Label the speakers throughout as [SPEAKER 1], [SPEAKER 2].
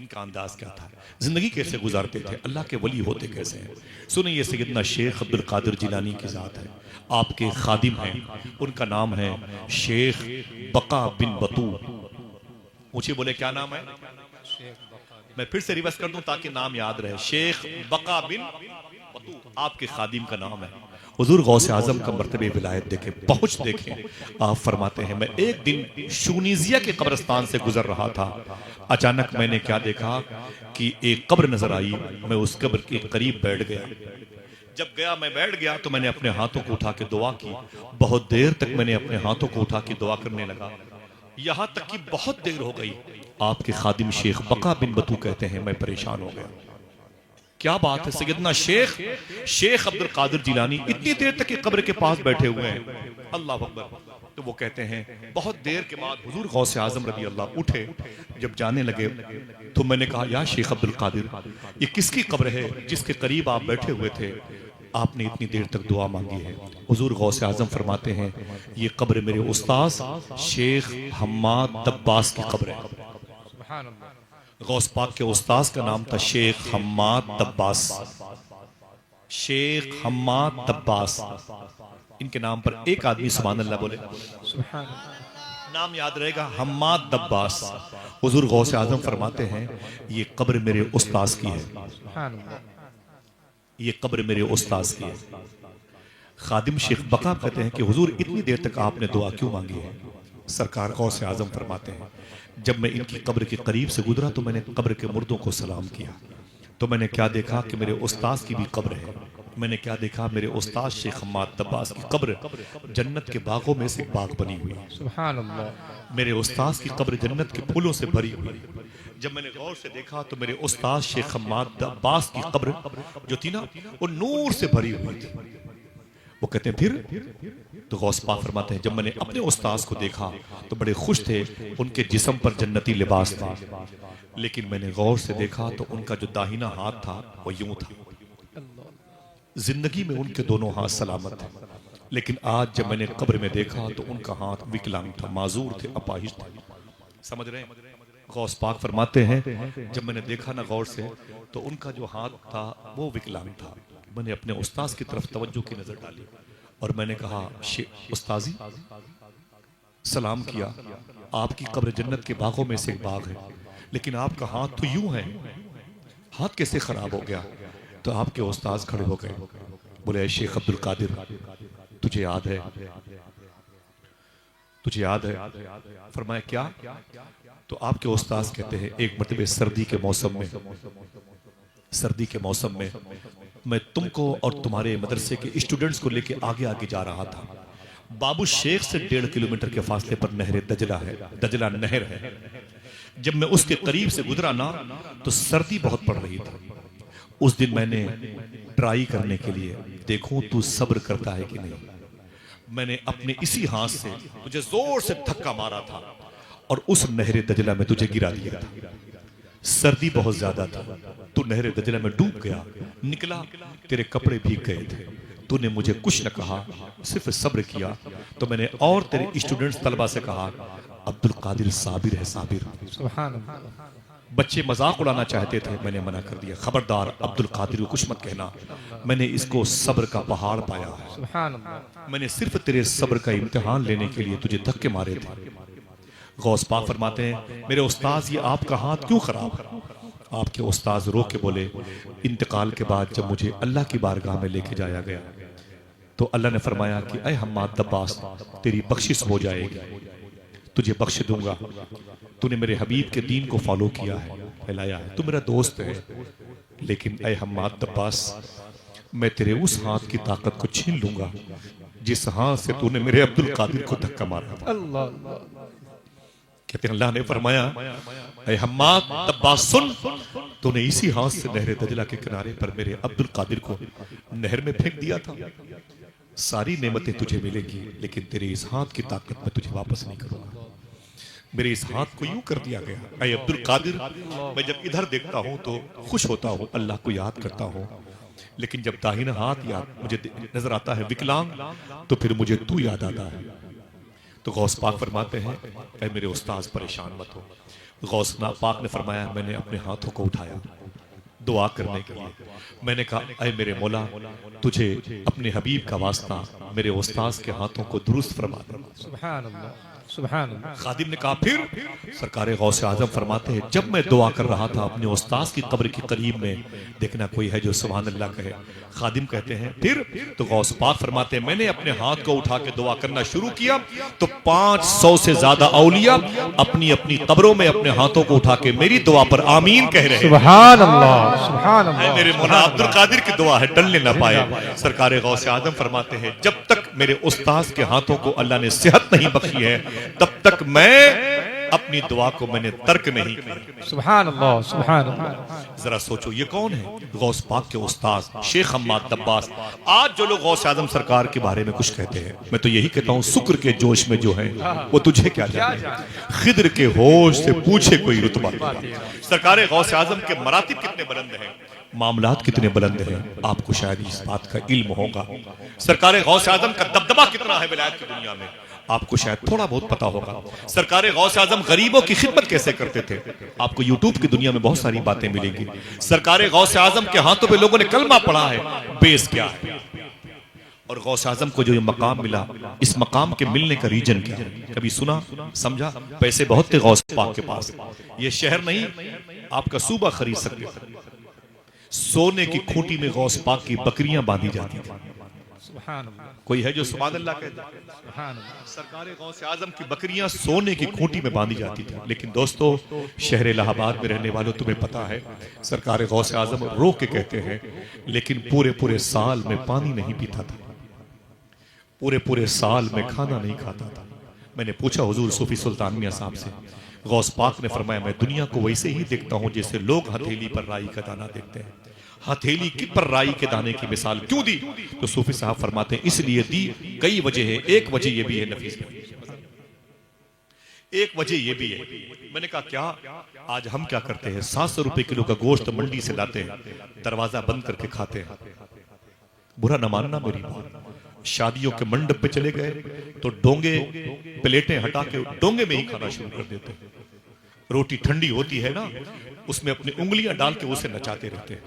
[SPEAKER 1] इनका अंदाज क्या था, जिंदगी कैसे गुजारते थे, अल्लाह के वली होते कैसे हैं। सुनिए, ये सैयदना शेख अब्दुल कादिर जिलानी की ज़ात है, आपके खादिम हैं, उनका नाम है शेख बका बिन बतू। ऊंचे बोले क्या नाम है? मैं फिर से रिवर्स कर दूं ताकि नाम याद रहे। शेख बका बिन बतू आपके खादिम का नाम है। हुजूर गौसे आजम का मर्तबे विलायत देखे, पहुंच देखे। आप फरमाते हैं, मैं एक दिन शूनीजिया के कब्रिस्तान से गुजर रहा था, अचानक मैंने क्या देखा कि एक कब्र नजर आई। मैं उस कब्र के करीब बैठ गया। जब गया मैं बैठ गया तो मैंने अपने हाथों को उठा के दुआ की। बहुत देर तक मैंने अपने हाथों को उठा के दुआ करने लगा, यहां तक कि बहुत देर हो गई। आपके खादिम शेख बका बिन बतू कहते हैं, मैं परेशान हो गया। क्या बात है, सैयदना शेख अब्दुल कादिर जिलानी इतनी देर तक कब्र के पास बैठे हुए हैं, अल्लाह अकबर। तो वो कहते हैं, बहुत देर के बाद हुजूर गौसे आजम रज़ी अल्लाह उठे। जब जाने लगे तो मैंने कहा, या शेख अब्दुल कादिर, ये किसकी कब्र है जिसके करीब आप बैठे हुए थे, आपने इतनी देर तक दुआ मांगी है? हुजूर गौसे आजम फरमाते हैं, ये कब्र मेरे उस्ताद शेख हम्माद दब्बास की कब्र है। गौस पाक के उस्ताद का नाम था शेख हम्माद दब्बास। शेख हम्माद दब्बास, इनके नाम पर एक आदमी सुभान अल्लाह बोले, नाम याद रहेगा, हम्माद दब्बास। हुजूर गौसे आजम फरमाते हैं, ये कब्र मेरे उस्ताद की है, ये कब्र मेरे उस्ताद की है। खादिम शेख बका कहते हैं कि हुजूर इतनी देर तक आपने दुआ क्यों मांगी है? सरकार गौसे आजम फरमाते हैं, जब मैं इनकी कब्र के करीब से गुजरा तो मैंने कब्र के मुर्दों को सलाम किया, तो मैंने क्या देखा कि मेरे उस्ताद की भी कब्र है। मैंने क्या देखा, मेरे उस्ताद शेख हम्माद दब्बास की कब्र जन्नत के बागों में से बाग बनी हुई है। सुभान अल्लाह। मेरे उस्ताद की कब्र जन्नत के फूलों से भरी हुई। जब मैंने गौर से देखा तो मेरे उस्ताद शेख हम्माद दब्बास की कब्र जो थी ना, वो नूर से भरी हुई थी। वो कहते हैं फिर तो गौस पाक फरमाते हैं, जब मैंने अपने उस्ताद को देखा तो बड़े खुश थे, उनके जिस्म पर जन्नती लिबास था। लेकिन मैंने गौर से देखा तो उनका जो दाहिना हाथ था वो यूं था। जिंदगी में उनके दोनों हाथ सलामत थे, लेकिन आज जब मैंने कब्र में देखा तो उनका हाथ विकलांग था, माजूर थे, अपाहिज थे। समझ रहे हैं? गौस पाक फरमाते हैं, जब मैंने देखा ना गौर से तो उनका जो हाथ था वो विकलांग था। मैंने अपने उस्ताद की तरफ तवज्जो की नजर डाली और मैंने कहा, उस्ताजी, सलाम किया, आपकी कब्र जन्नत के बागों में से एक बाग है, लेकिन आपका हाथ तो यूं है, हाथ कैसे खराब हो गया? तो आपके उस्ताद खड़े हो गए, बोले, शेख अब्दुल कादिर, तुझे याद है, तुझे याद है? फरमाया क्या? तो आपके उस्ताद कहते हैं, एक मरतबे सर्दी के मौसम में, सर्दी के मौसम में मैं तुमको और तुम्हारे मदरसे के स्टूडेंट्स को लेके आगे आगे जा रहा था। बाबू शेख से 1.5 किलोमीटर के फासले पर नहर दजला है, दजला नहर है। जब मैं उसके करीब से गुजरा ना तो सर्दी बहुत पड़ रही थी। उस दिन मैंने ट्राई करने के लिए, देखूं तू सब्र करता है कि नहीं, मैंने अपने इसी हाथ से तुझे जोर से धक्का मारा था और उस नहर दजला में तुझे गिरा दिया था। सर्दी बहुत ज्यादा था, तू नहर दजला में डूब गया, निकला, तेरे कपड़े भीग गए थे, तूने मुझे कुछ न कहा, सिर्फ सब्र किया। तो मैंने और तेरे स्टूडेंट्स तलबा से कहा, अब्दुल कादिर साबिर है, साबिर। सुभान अल्लाह। बच्चे मजाक उड़ाना चाहते थे, मैंने मना कर दिया, खबरदार अब्दुल कादिर को कुछ मत कहना, मैंने इसको सब्र का पहाड़ पाया है। सुभान अल्लाह। मैंने सिर्फ तेरे सब्र का इम्तिहान लेने के लिए तुझे धक्के मारे थे। गौस पाक फरमाते हैं, मेरे उस्ताद, ये आपका हाथ क्यों खराब है? आपके उस्ताद रो के बोले, इंतकाल के बाद जब मुझे अल्लाह की बारगाह में लेके जाया गया तो अल्लाह ने फरमाया कि ऐ हम्माद दब्बास, तेरी बख्शिश हो जाएगी, तुझे बख्श दूंगा, तूने मेरे हबीब के दीन को फॉलो किया है, फैलाया है, तू मेरा दोस्त है। लेकिन ऐ हम्माद दब्बास, मैं तेरे उस हाथ की ताकत को छीन लूंगा जिस हाथ से तूने मेरे अब्दुल कादिर को धक्का मारा था। अल्लाह। कहते हैं, अल्लाह ने फरमाया, ऐ हम्माद दब्बास सुन, तूने इसी हाथ से नहर दजला के किनारे पर मेरे अब्दुल कादिर को नहर में फेंक दिया था। सारी नेमतें तुझे मिलेंगी, लेकिन तेरे इस हाथ की ताकत में तुझे वापस नहीं करूंगा। मेरे इस हाथ को यूं कर दिया गया। ऐ अब्दुल कादिर, मैं जब इधर देखता हूं तो खुश होता हूं, अल्लाह को याद करता हूं, लेकिन जब दाहिना हाथ याद मुझे नजर आता है विकलांग, तो फिर मुझे तू याद आता है। तो गौस पाक फरमाते हैं, ऐ मेरे उस्ताद परेशान मत हो, गौसना पाक ने फरमाया, मैंने अपने हाथों को उठाया दुआ करने के लिए। मैंने कहा, ऐ मेरे मौला, तुझे अपने हबीब का वास्ता मेरे उस्ताद के हाथों को दुरुस्त फरमा दे।
[SPEAKER 2] सुभान अल्लाह, सुभान अल्लाह।
[SPEAKER 1] खादिम ने कहा, फिर? सरकार गौसे आजम फरमाते हैं, जब मैं दुआ कर रहा था अपने उस्ताद की कब्र के करीब में, देखना कोई है जो सुभान अल्लाह कहे। खादिम कहते हैं, फिर? तो गौस पाक फरमाते हैं, मैंने अपने हाथ को उठा के दुआ करना शुरू किया तो 500 से ज्यादा औलिया अपनी अपनी कब्रों में अपने हाथों को उठा के मेरी दुआ पर आमीन कह रहे हैं।
[SPEAKER 2] सुभान अल्लाह, सुभान अल्लाह।
[SPEAKER 1] मेरे मौला अब्दुल कादिर की दुआ है, टलने ना पाए। सरकार गौसे आजम फरमाते हैं, जब तक मेरे उस्ताद के हाथों को अल्लाह ने सेहत नहीं बख्शी है, तब तक मैं अपनी दुआ को मैंने तर्क नहीं किया।
[SPEAKER 2] सुभान अल्लाह, सुभान अल्लाह।
[SPEAKER 1] जरा सोचो, ये कौन है? गौस पाक के उस्ताद शेख हम्माद दब्बास। आज जो लोग गौस आजम सरकार के बारे में कुछ कहते हैं, मैं तो यही कहता हूँ, शुक्र के जोश में जो है वो तुझे क्या जाने, खिद्र के होश से पूछे कोई रुतबा। सरकार गौस आजम के मरातिब कितने बुलंद हैं, मामलात कितने बुलंद हैं, आपको शायद इस बात का इल्म होगा। सरकार गौस आजम का दबदबा कितना है विलायत की दुनिया में, आपको शायद थोड़ा बहुत पता होगा। सरकार गौस आजम गरीबों की खिदमत कैसे करते थे, आपको यूट्यूब की दुनिया में बहुत सारी बातें मिलेंगी। सरकार गौस आजम के हाथों पे लोगों ने कलमा पढ़ा है, बेस क्या है। और गौस आजम को जो ये मकाम मिला, इस मकाम के मिलने का रीजन क्या है, कभी सुना समझा? पैसे बहुत थे गौस पाक के पास, ये शहर नहीं आपका सूबा खरीद सकते। सोने की खूंटी में गौस पाक की बकरियां बांधी जाती थी। कोई है जो सुभान अल्लाह कहता है? सरकार गौसे आजम की बकरियां सोने की खूंटी में बांधी जाती थी। लेकिन दोस्तों, शहर इलाहाबाद में रहने वालों तुम्हें पता है, सरकार गौसे आजम रो के कहते हैं, लेकिन पूरे पूरे साल में पानी नहीं पीता था, पूरे पूरे साल में खाना नहीं खाता था। मैंने पूछा हुजूर सूफी सुल्तान मियां साहब से, गौस पाक ने फरमाया, मैं दुनिया को वैसे ही देखता हूं जैसे लोग हथेली पर राई का दाना देखते हैं। हथेली की पर राई के दाने की मिसाल क्यों दी? तो सूफी साहब फरमाते हैं, इसलिए दी, कई वजह है। एक वजह यह भी है नफीस, एक वजह यह भी है। मैंने कहा क्या? आज हम क्या करते हैं, 700 रुपए किलो का गोश्त मंडी से लाते हैं, दरवाजा बंद करके खाते हैं। बुरा न मानना मेरी बात, शादियों के मंडप पे चले गए तो डोंगे प्लेटें हटा के डोंगे में ही खाना शुरू कर देते हैं। रोटी ठंडी होती है ना, उसमें अपनी उंगलियां डाल के उसे नचाते रहते हैं।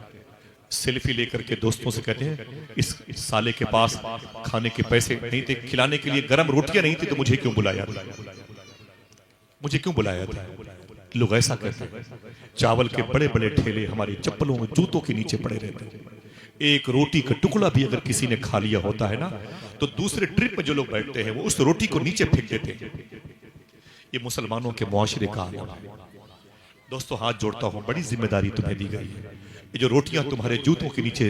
[SPEAKER 1] सेल्फी लेकर के दोस्तों से कहते हैं, इस साले के पास खाने के पैसे नहीं थे, खिलाने के लिए गर्म रोटियां नहीं थी, तो मुझे क्यों बुलाया था, मुझे क्यों बुलाया था? लोग ऐसा कहते हैं। चावल के बड़े बड़े ठेले हमारी चप्पलों में जूतों के नीचे पड़े रहते हैं। एक रोटी का टुकड़ा भी अगर किसी ने खा लिया होता है ना, तो दूसरे ट्रिप में जो लोग बैठते हैं वो उस रोटी को नीचे फेंक देते हैं। ये मुसलमानों के मुआशरे का हाल है। दोस्तों, हाथ जोड़ता हूं, बड़ी जिम्मेदारी तुम्हें दी गई है। ये जो रोटियां तुम्हारे जूतों के नीचे,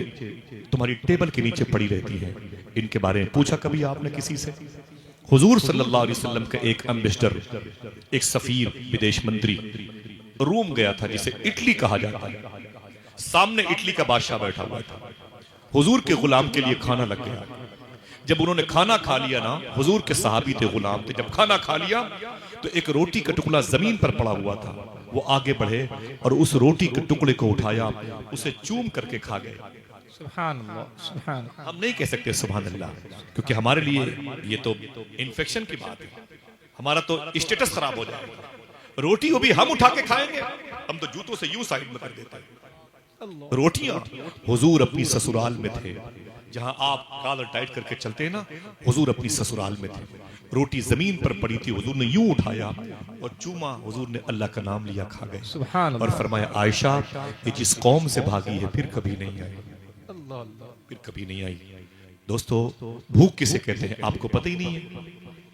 [SPEAKER 1] तुम्हारी टेबल के नीचे पड़ी रहती हैं, इनके बारे में पूछा कभी आपने किसी से? हुजूर सल्लल्लाहु अलैहि वसल्लम का एक एम्बेसडर, एक सफीर, विदेश मंत्री रोम गया था, जिसे इटली कहा जाता है। सामने इटली का बादशाह बैठा हुआ था, हुजूर के गुलाम के लिए खाना लग गया। जब उन्होंने खाना खा लिया ना, हुजूर के सहाबी थे, गुलाम थे, जब खाना खा लिया तो एक रोटी का टुकड़ा जमीन पर पड़ा हुआ था। वो आगे बढ़े और उस रोटी के टुकड़े को उठाया, उसे चूम करके खा गए।
[SPEAKER 2] सुभान अल्लाह, सुभान अल्लाह।
[SPEAKER 1] हम नहीं कह सकते सुभान अल्लाह, क्योंकि हमारे लिए ये तो इन्फेक्शन की बात है, हमारा तो स्टेटस खराब हो जाएगा। रोटी वो भी हम उठा के खाएंगे, हम तो जूतों से यूं साइड में कर देते हैं। रोटियां हुजूर अपनी ससुराल में थे, जहां आप कॉलर टाइट करके चलते हैं ना, हुजूर अपनी ससुराल में थे। रोटी जमीन पर पड़ी थी, हुजूर ने यूं उठाया और चूमा, हुजूर ने अल्लाह का नाम लिया, खा गए।
[SPEAKER 2] सुभान
[SPEAKER 1] और फरमाया, आयशा, ये जिस कौम से भागी है फिर कभी नहीं आई, फिर कभी नहीं आई। दोस्तों, भूख किसे कहते हैं आपको पता ही नहीं है।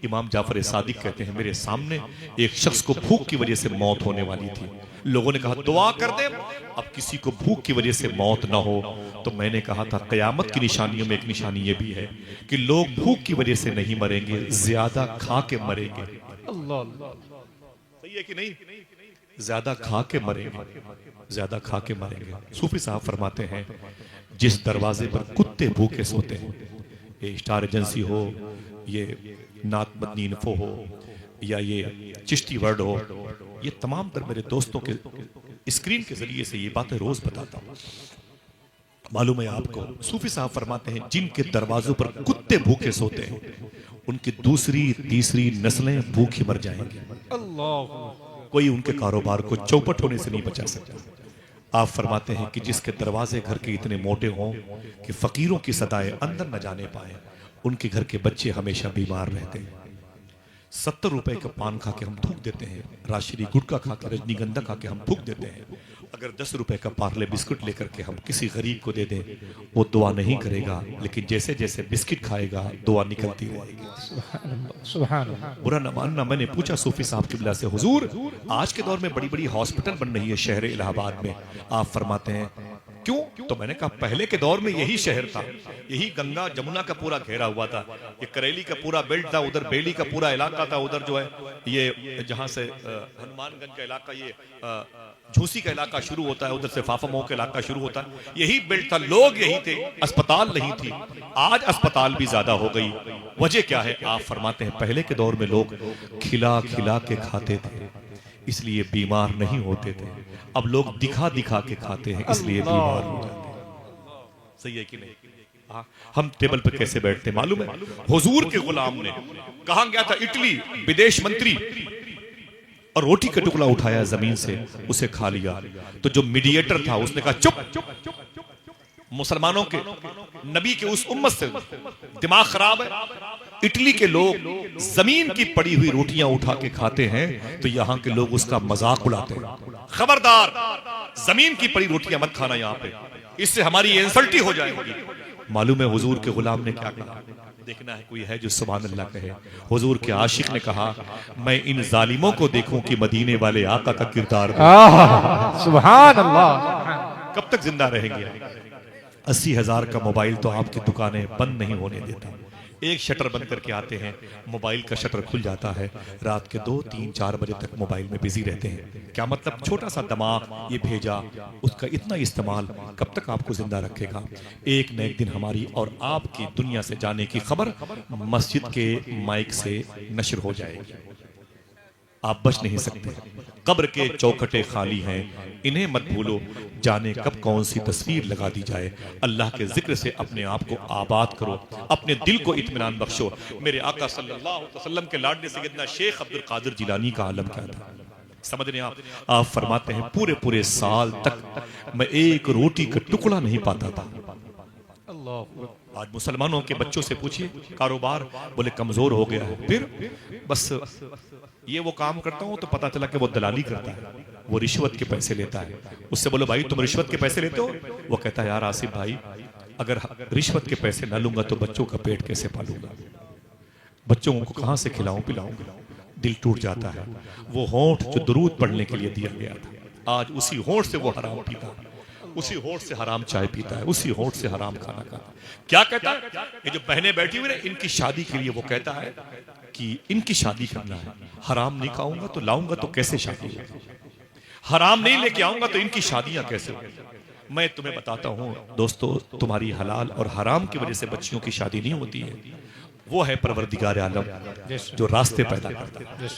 [SPEAKER 1] इमाम जाफर सादिक कहते हैं, मेरे सामने एक शख्स को भूख की वजह से मौत होने वाली थी। लोगों ने कहा दुआ कर दे, अब किसी को भूख की वजह से मौत ना हो। तो मैंने कहा था, कयामत की निशानियों में एक निशानी ये भी है कि लोग भूख की वजह से नहीं मरेंगे, ज्यादा खा के मरेंगे। सही है कि नहीं? ज्यादा खा के मरेंगे, ज्यादा खा के मरेंगे। सूफी साहब फरमाते हैं, जिस दरवाजे पर कुत्ते भूखे सोते हैं, ये स्टार एजेंसी हो, ये नात मदनी इन्फो हो, या ये चिश्ती वर्ड हो, ये तमाम तर मेरे दोस्तों के स्क्रीन के जरिए से ये बातें रोज बताता हूं। मालूम है आपको, सूफी साहब फरमाते हैं, जिनके दरवाजों पर कुत्ते भूखे सोते हैं, उनकी दूसरी तीसरी नस्लें भूखी मर जाएंगी। कोई उनके कारोबार को चौपट होने से नहीं बचा सकता। आप फरमाते हैं कि जिसके दरवाजे घर के इतने मोटे हों कि फकीरों की सदाएं अंदर न जाने पाए, उनके घर के बच्चे हमेशा बीमार रहते हैं। 70 रुपए का पान खा के हम थूक देते हैं, राशि गुटखा खा के, रजनीगंधा खा के हम थूक देते हैं। अगर 10 रुपए का पार्ले बिस्कुट लेकर के हम किसी गरीब को दे दें, वो दुआ नहीं करेगा, लेकिन जैसे जैसे बिस्किट खाएगा दुआ निकलती रहेगी।
[SPEAKER 2] सुभान अल्लाह।
[SPEAKER 1] बुरा न मानना, मैंने पूछा सूफी साहब किबला से, हुजूर आज के दौर में बड़ी बड़ी हॉस्पिटल बन रही है शहर इलाहाबाद में, आप फरमाते हैं क्यों? तो मैंने कहा पहले के दौर में यही शहर था, यही गंगा जमुना का पूरा घेरा हुआ था, ये करेली का पूरा बेल्ट था, उधर बेली का पूरा इलाका था, उधर जो है ये जहां से हनुमानगंज का इलाका, ये झूसी का इलाका शुरू होता है, उधर से फाफामो का इलाका शुरू होता है, यही बेल्ट था, लोग यही थे, अस्पताल नहीं थी। आज अस्पताल भी ज्यादा हो गई। वजह क्या है? आप फरमाते हैं पहले के दौर में लोग खिला खिला के खाते थे, इसलिए बीमार नहीं होते थे। अब लोग दिखा दिखा के खाते हैं, इसलिए बीमार हो जाते हैं। सही है कि नहीं? हम टेबल पे कैसे बैठते मालूम है? हुजूर के गुलाम ने कहा गया था इटली विदेश मंत्री, और रोटी का टुकड़ा उठाया जमीन से, उसे खा लिया। तो जो मीडिएटर था उसने कहा चुप, मुसलमानों के नबी के उस उम्मत से दिमाग खराब है। इटली के लोग जमीन की पड़ी हुई रोटियां उठा के खाते हैं, तो यहां के लोग उसका मजाक उड़ाते हैं। खबरदार, जमीन की पड़ी रोटियां मत खाना यहां पे, इससे हमारी इंसल्टी हो जाएगी। मालूम है हुजूर के गुलाम ने क्या कहा? देखना है कोई है जो सुभान अल्लाह कहे। हुजूर के आशिक ने कहा मैं इन जालिमों को देखूं कि मदीने वाले आका का किरदार
[SPEAKER 2] सुभान अल्लाह।
[SPEAKER 1] कब तक जिंदा रहेंगे? 80,000 का मोबाइल तो आपकी दुकानें बंद नहीं होने देता। एक शटर बंद करके आते हैं, मोबाइल का शटर खुल जाता है, रात के 2, 3, 4 बजे तक मोबाइल में बिजी रहते हैं। क्या मतलब? छोटा सा दिमाग ये भेजा, उसका इतना इस्तेमाल कब तक आपको जिंदा रखेगा? एक न एक दिन हमारी और आपकी दुनिया से जाने की खबर मस्जिद के माइक से नशर हो जाएगी। आप बच नहीं सकते। कब्र के चौखटे खाली हैं, इन्हें मत भूलो, जाने कब कौन सी तस्वीर लगा दी जाए। अल्लाह के जिक्र से अपने आप को आबाद करो, अपने दिल को इत्मीनान बख्शो। मेरे आका सल्लल्लाहु अलैहि वसल्लम के लाडले सैयदना शेख अब्दुल कादिर जिलानी का आलम क्या था, समझ रहे हैं आप फरमाते हैं पूरे पूरे साल तक मैं एक रोटी का टुकड़ा नहीं पाता था। आज मुसलमानों के बच्चों से पूछिए, कारोबार बोले कमजोर हो गया है, फिर बस ये वो काम करता हूं तो पता चला कि वो दलाली करता है, वो रिश्वत के पैसे लेता है। उससे बोलो भाई तुम रिश्वत के पैसे लेते हो? वो कहता है यार आसिफ भाई, अगर रिश्वत के पैसे ना लूंगा तो बच्चों का पेट कैसे पालूंगा, बच्चों को कहां से खिलाऊं पिलाऊंगा। दिल टूट जाता है। वो होंठ जो दुरूद पढ़ने के लिए दिया गया था, आज उसी होंठ से वो हराम पीता, उसी होंठ से हराम चाय पीता है, उसी होंठ से हराम खाना खाता। क्या कहता है? ये जो बहनें बैठी हुई है इनकी शादी के लिए वो कहता है कि इनकी शादी करना है, हराम नहीं खाऊंगा तो लाऊंगा तो कैसे शादी होगी, हराम नहीं लेके आऊंगा तो इनकी शादियां कैसे होगी। मैं तुम्हें बताता हूं दोस्तों, तुम्हारी हलाल और हराम की वजह से बच्चियों की शादी नहीं होती है, वो है परवरदिगार आलम जो रास्ते पैदा करता है।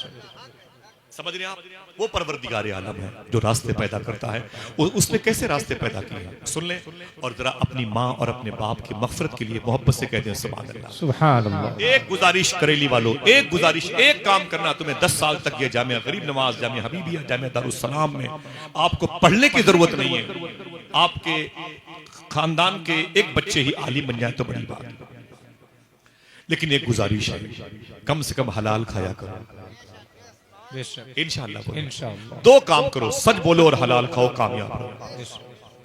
[SPEAKER 1] समझ रहे हैं आप? वो परवरदिगार आलम है जो रास्ते पैदा करता है। उसने कैसे रास्ते पैदा किए हैं सुन ले, और जरा अपनी माँ और अपने बाप की मग़फ़िरत के लिए मोहब्बत से कहते हैं सुभान अल्लाह।
[SPEAKER 2] सुभान अल्लाह।
[SPEAKER 1] एक गुजारिश करेली वालों, एक गुजारिश, एक काम करना, तुम्हें 10 साल तक ये जामिया गरीब नवाज, जामिया हबीबिया, जामिया दारुस्सलाम में आपको पढ़ने की जरूरत नहीं है। आपके खानदान के एक बच्चे ही आलिम बन जाए तो बड़ी बात है, लेकिन एक गुजारिश है, कम से कम हलाल खाया करो इंशाअल्लाह। 2 काम करो, सच बोलो और हलाल खाओ, कामयाब हो।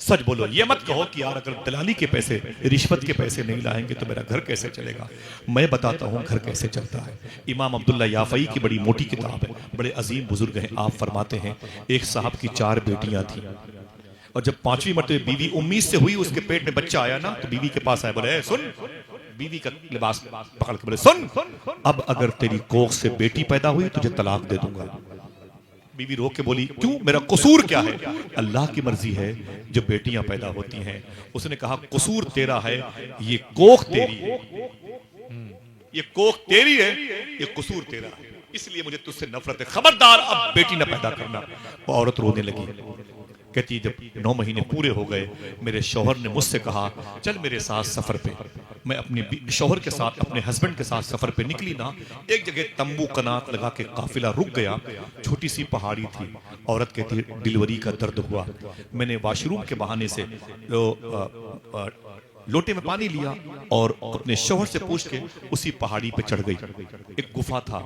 [SPEAKER 1] सच बोलो, ये मत कहो कि यार अगर दलाली के पैसे, रिश्वत के पैसे नहीं लाएंगे तो मेरा घर कैसे चलेगा। मैं बताता हूँ घर कैसे चलता है। इमाम अब्दुल्ला याफई की बड़ी मोटी किताब है, बड़े अजीम बुजुर्ग हैं। आप फरमाते हैं एक साहब की 4 बेटियां थी, और जब 5वीं मरतबे बीवी उम्मीद से हुई, उसके पेट में बच्चा आया ना, तो बीवी के पास आया, बोले सुन, बीवी का लिबास पकड़ के बोले सुन, अब अगर तेरी कोख से बेटी पैदा हुई तुझे तलाक दे दूंगा। बीवी रो के बोली क्यों, मेरा कसूर क्या है? अल्लाह की मर्जी है जो बेटियां पैदा होती हैं। उसने कहा कसूर तेरा है, ये कोख तेरी है, ये कोख तेरी है, ये कसूर तेरा है, इसलिए मुझे तुझसे नफरत है, खबरदार अब बेटी न पैदा करना। वो औरत रोने लगी, कहती जब 9 महीने पूरे हो गए, मेरे शौहर ने मुझसे कहा चल मेरे साथ सफर पे। मैं अपने शौहर के साथ, अपने हस्बैंड के साथ सफर पे निकली ना, एक जगह तंबू कनात लगा के काफिला रुक गया। छोटी सी पहाड़ी थी। औरत कहती डिलीवरी का दर्द हुआ। मैंने वॉशरूम के बहाने से लोटे में पानी लिया और अपने शौहर से पूछ के उसी पहाड़ी पे चढ़ गई। एक गुफा था,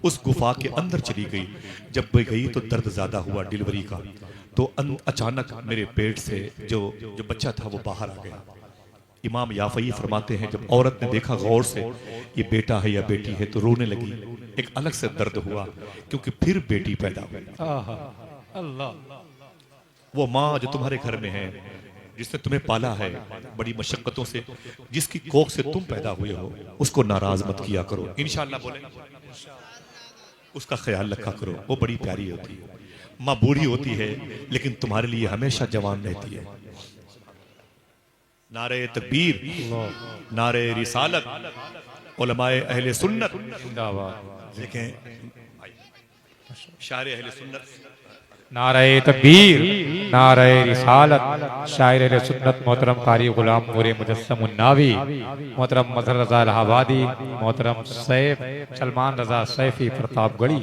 [SPEAKER 1] उस गुफा के अंदर चली गई। जब मैं गई तो दर्द ज्यादा हुआ डिलीवरी का, तो अचानक मेरे पेट से जो बच्चा था वो बाहर आ गया। इमाम याफई फरमाते हैं जब औरत ने देखा गौर से ये बेटा है या बेटी है तो रोने लगी। एक अलग से दर्द हुआ क्योंकि फिर बेटी पैदा हुई।
[SPEAKER 2] अल्लाह,
[SPEAKER 1] वो माँ जो तुम्हारे घर में है, जिसने तुम्हें पाला है बड़ी मशक्कतों से, जिसकी कोख से तुम पैदा हुए हो, उसको नाराज मत किया करो। इंशाअल्लाह बोले, उसका ख्याल रखा करो। वो बड़ी प्यारी होती है। माँ बूढ़ी होती है लेकिन तुम्हारे लिए हमेशा जवान रहती है। नारे तकबीर, नारे रिसालत, उलमाए अहले सुन्नत। देखें शायर अहले सुन्नत,
[SPEAKER 2] नारे तकबीर, नारे रिसालत, शायर अहले सुन्नत मोहतरम कारी गुलाम नूर मुजस्सम उन्नावी, मोहतरम मजहर रजा इलाहाबादी, मोहतरम सैफ सलमान रजा सैफी प्रतापगढ़ी।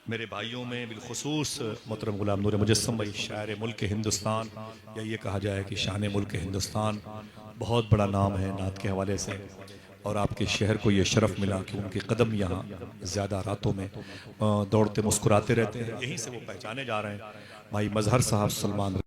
[SPEAKER 1] मेरे भाइयों में बिलखुसूस मोहतरम गुलाम नूर मुजस्सम भाई शायर मुल्क हिंदुस्तान, या ये कहा जाए कि शान मुल्क हिंदुस्तान, बहुत बड़ा नाम है नात के हवाले से। और आपके शहर को ये शरफ़ मिला कि उनके कदम यहाँ ज़्यादा रातों में दौड़ते मुस्कुराते रहते हैं। यहीं से वो पहचाने जा रहे हैं। भाई मजहर साहब सलमान